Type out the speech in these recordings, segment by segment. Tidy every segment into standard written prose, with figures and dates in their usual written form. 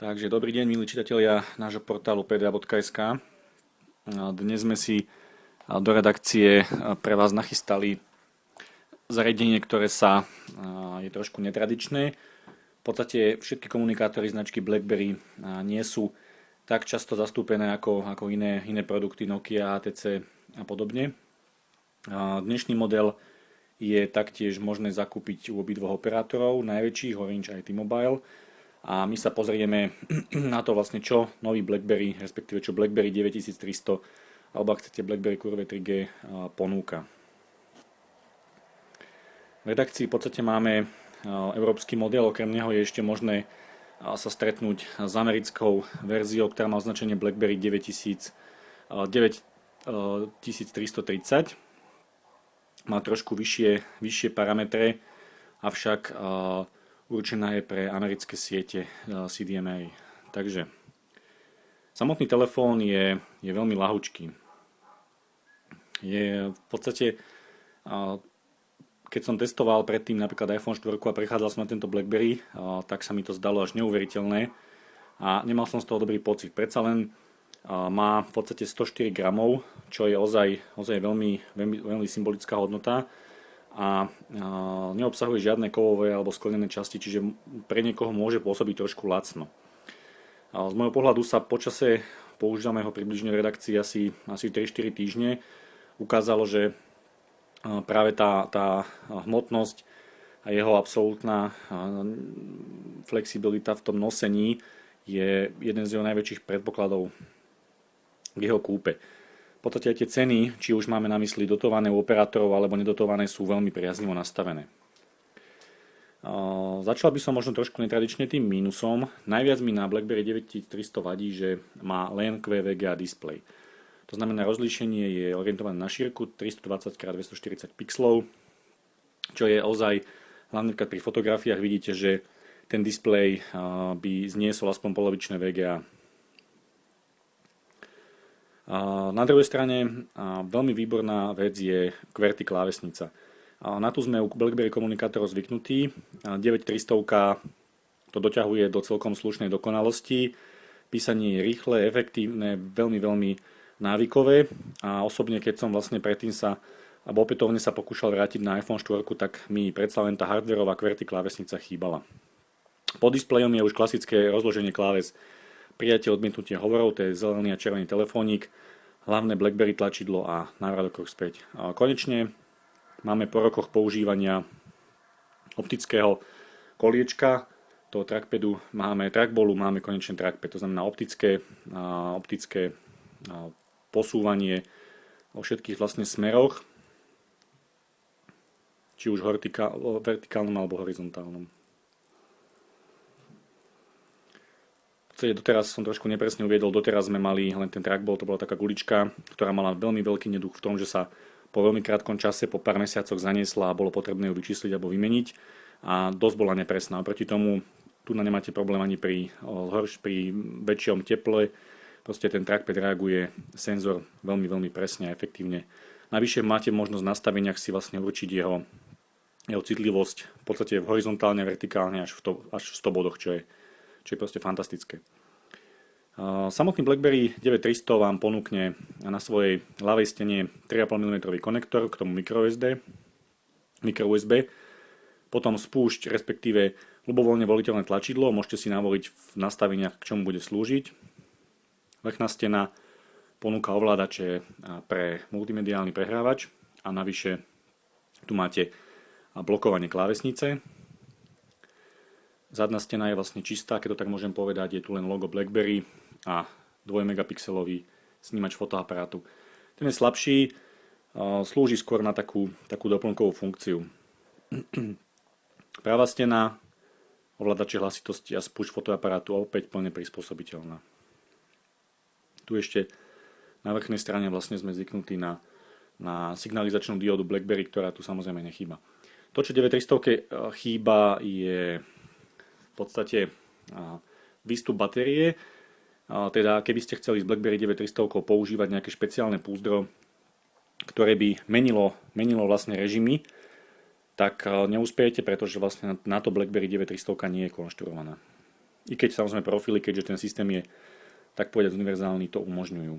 Takže dobrý deň, milí čitatelia nášho portálu pda.sk. Dnes sme si do redakcie pre vás nachystali zariadenie, ktoré je trošku netradičné. V podstate všetky komunikátory značky BlackBerry nie sú tak často zastúpené ako iné produkty Nokia, HTC a podobne. Dnešný model je taktiež možné zakúpiť u obidvoch operátorov, najväčších Orange aj T-Mobile. A my sa pozrieme na to vlastne, čo nový BlackBerry, respektíve čo BlackBerry 9300, alebo ak chcete BlackBerry Curve 3G ponúka. V redakcii v podstate máme európsky model, okrem neho je ešte možné sa stretnúť s americkou verziou, ktorá má označenie BlackBerry 9330. Má trošku vyššie parametre, avšak určená je pre americké siete CDMA. Takže samotný telefón je veľmi ľahučký. Je v podstate, keď som testoval predtým napríklad iPhone 4 a prechádzal som na tento BlackBerry, tak sa mi to zdalo až neuveriteľné a nemal som z toho dobrý pocit. Predsa len má v podstate 104 gramov, čo je ozaj veľmi symbolická hodnota. A neobsahuje žiadne kovové alebo sklenené časti, čiže pre niekoho môže pôsobiť trošku lacno. Z môjho pohľadu sa počase, používame ho približne v redakcii asi 3-4 týždne, ukázalo, že práve tá hmotnosť a jeho absolútna flexibilita v tom nosení je jeden z jeho najväčších predpokladov k jeho kúpe. V podstate aj tie ceny, či už máme na mysli dotované u operátorov alebo nedotované, sú veľmi priaznivo nastavené. Začal by som možno trošku netradične tým mínusom. Najviac mi na BlackBerry 9300 vadí, že má len QVGA display. To znamená, rozlíšenie je orientované na šírku 320x240 pixelov, čo je ozaj, hlavne pri fotografiách vidíte, že ten displej by zniesol aspoň polovičné VGA. Na druhej strane veľmi výborná vec je QWERTY klávesnica. Na tú sme u BlackBerry komunikátorov zvyknutí. 9300 to doťahuje do celkom slušnej dokonalosti. Písanie je rýchle, efektívne, veľmi návykové. A osobne, keď som vlastne predtým alebo opätovne sa pokúšal vrátiť na iPhone 4, tak mi predsa len tá hardwareová QWERTY klávesnica chýbala. Pod displejom je už klasické rozloženie kláves. Prijatie, odmietnutie hovorov, to je zelený a červený telefónik, hlavné BlackBerry tlačidlo a návrat krok späť. A konečne máme po rokoch používania optického koliečka, toho trackpadu, máme trackballu, máme konečne trackpad, to znamená optické posúvanie vo všetkých vlastne smeroch, či už vertikálnom alebo horizontálnom. Doteraz som trošku nepresne uviedol, doteraz sme mali len ten trackball, to bola taká gulička, ktorá mala veľmi veľký neduch v tom, že sa po veľmi krátkom čase, po pár mesiacoch zaniesla a bolo potrebné ju vyčísliť alebo vymeniť a dosť bola nepresná. Oproti tomu tu nemáte problém ani pri väčšom teple, proste ten trackpad reaguje senzor veľmi presne a efektívne. Navyše máte možnosť v nastaveniach si vlastne určiť jeho citlivosť v podstate horizontálne a vertikálne až v 100 bodoch, čo je proste fantastické. Samotný BlackBerry 9300 vám ponúkne na svojej ľavej stene 3,5 mm konektor k tomu micro USB, potom spúšť, respektíve ľubovoľne voliteľné tlačidlo, môžete si navoliť v nastaveniach, k čomu bude slúžiť. Vrchná stena ponúka ovládače pre multimediálny prehrávač a navyše tu máte blokovanie klávesnice. Zadná stena je vlastne čistá, keď to tak môžem povedať, je tu len logo BlackBerry a 2 megapixelový snímač fotoaparátu. Ten je slabší, slúži skôr na takú doplnkovú funkciu. Pravá stena, ovládače hlasitosti a spúšť fotoaparátu opäť plne prispôsobiteľná. Tu ešte na vrchnej strane vlastne sme zvyknutí na signalizačnú diódu BlackBerry, ktorá tu samozrejme nechýba. To, čo 9300 chýba, je v podstate výstup batérie, teda keby ste chceli z BlackBerry 9300 používať nejaké špeciálne púzdro, ktoré by menilo vlastne režimy, tak neúspejete, pretože vlastne na to BlackBerry 9300 nie je konštruovaná. I keď samozrejme profily, keďže ten systém je tak povedať univerzálny, to umožňujú.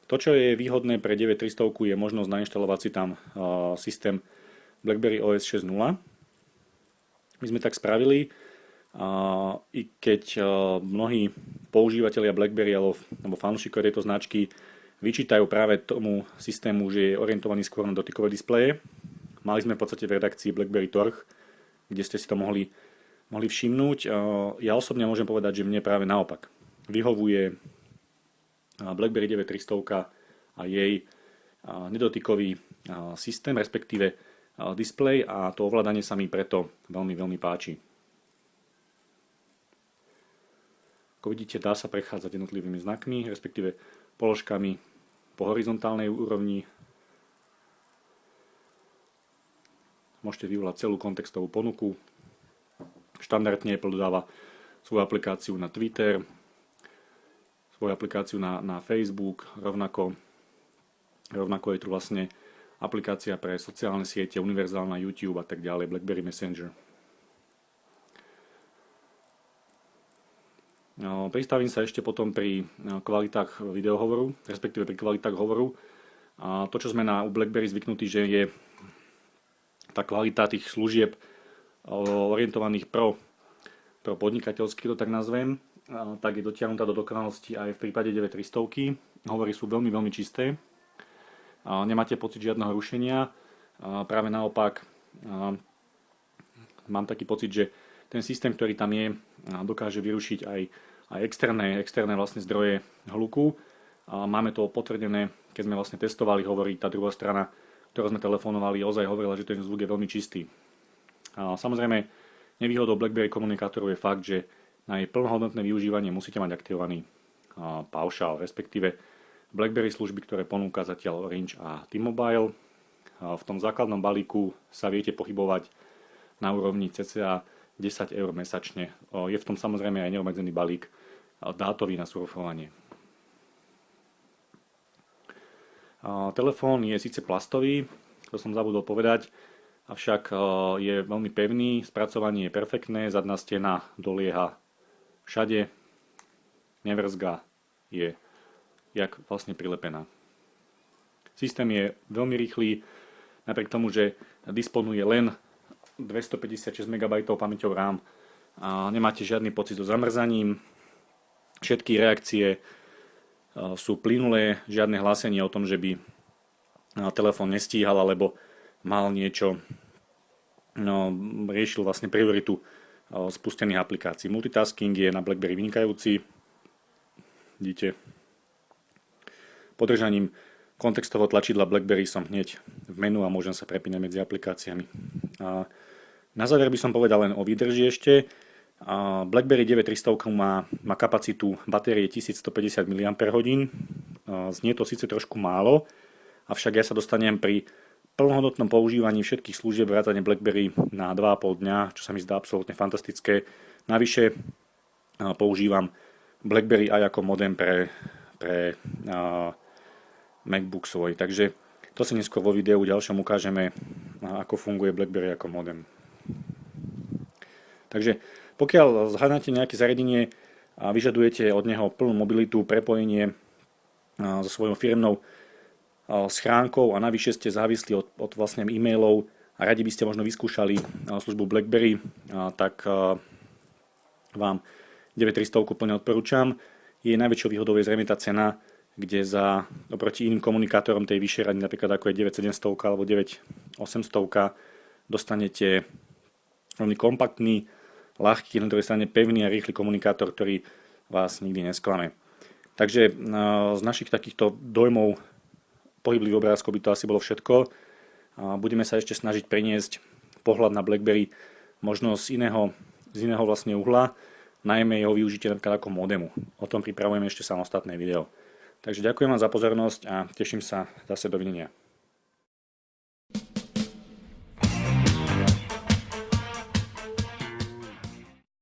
To, čo je výhodné pre 9300, je možnosť nainštalovať si tam systém BlackBerry OS 6.0. My sme tak spravili, i keď mnohí používateľia BlackBerry alebo fanúšikovia tejto značky vyčítajú práve tomu systému, že je orientovaný skôr na dotykové displeje. Mali sme v podstate v redakcii BlackBerry Torch, kde ste si to mohli všimnúť. Ja osobne môžem povedať, že mne práve naopak vyhovuje BlackBerry 9300 a jej nedotykový systém, respektíve displej, a to ovládanie sa mi preto veľmi, veľmi páči. Ako vidíte, dá sa prechádzať jednotlivými znakmi, respektíve položkami po horizontálnej úrovni. Môžete vyvolať celú kontextovú ponuku. Štandardne Apple dodáva svoju aplikáciu na Twitter, svoju aplikáciu na Facebook, rovnako je tu vlastne aplikácia pre sociálne siete, univerzálna YouTube a tak ďalej, BlackBerry Messenger. Pristavím sa ešte potom pri kvalitách videohovoru, respektíve pri kvalitách hovoru. A to, čo sme u BlackBerry zvyknutí, že je tá kvalita tých služieb orientovaných pro podnikateľsky, to tak nazvem, tak je dotiahnutá do dokonalosti aj v prípade 9300. Hovory sú veľmi, veľmi čisté. Nemáte pocit žiadneho rušenia. Práve naopak, mám taký pocit, že ten systém, ktorý tam je, dokáže vyrušiť aj externé vlastne zdroje hluku. Máme to potvrdené, keď sme vlastne testovali hovory, tá druhá strana, ktorou sme telefonovali, ozaj hovorila, že ten zvuk je veľmi čistý. Samozrejme, nevýhodou BlackBerry komunikátoru je fakt, že na jej plnohodnotné využívanie musíte mať aktivovaný paušál, respektíve BlackBerry služby, ktoré ponúka zatiaľ Orange a T-Mobile. V tom základnom balíku sa viete pohybovať na úrovni cca 10 € mesačne. Je v tom samozrejme aj neobmedzený balík dátový na surfovanie. Telefón je síce plastový, to som zabudol povedať, avšak je veľmi pevný, spracovanie je perfektné, zadná stena dolieha všade, nevrzga, je jak vlastne prilepená. Systém je veľmi rýchly, napriek tomu, že disponuje len 256 MB pamäťou RAM a nemáte žiadny pocit so zamrzaním. Všetky reakcie sú plynulé, žiadne hlásenie o tom, že by telefón nestíhal alebo mal niečo, riešil vlastne prioritu spustených aplikácií. Multitasking je na BlackBerry vynikajúci. Vidíte, podržaním kontextového tlačidla BlackBerry som hneď v menu a môžem sa prepínať medzi aplikáciami. A na záver by som povedal len o výdrži ešte. BlackBerry 9300 má kapacitu batérie 1150 mAh. Znie to síce trošku málo, avšak ja sa dostanem pri plnohodnotnom používaní všetkých služieb vrátane BlackBerry na 2,5 dňa, čo sa mi zdá absolútne fantastické. Navyše používam BlackBerry aj ako modem pre MacBook svoj. Takže to si neskôr vo videu ďalšom ukážeme, ako funguje BlackBerry ako modem. Takže pokiaľ zhľadáte nejaké zariadenie a vyžadujete od neho plnú mobilitu, prepojenie so svojou firmnou schránkou a navyše ste závislí od vlastne e-mailov a radi by ste možno vyskúšali službu BlackBerry, tak vám 9300 plne odporúčam. Jej najväčšou výhodou je zrejme tá cena, kde oproti iným komunikátorom tej vyššej rady, napríklad ako je 9700 alebo 9800, dostanete veľmi kompaktný, ľahký, na druhej strane pevný a rýchly komunikátor, ktorý vás nikdy nesklame. Takže z našich takýchto dojmov pohyblých obrázkov by to asi bolo všetko. Budeme sa ešte snažiť preniesť pohľad na BlackBerry možno z iného vlastne uhla, najmä jeho využitie napríklad ako modemu. O tom pripravujeme ešte samostatné video. Takže ďakujem vám za pozornosť a teším sa zase, dovidenia.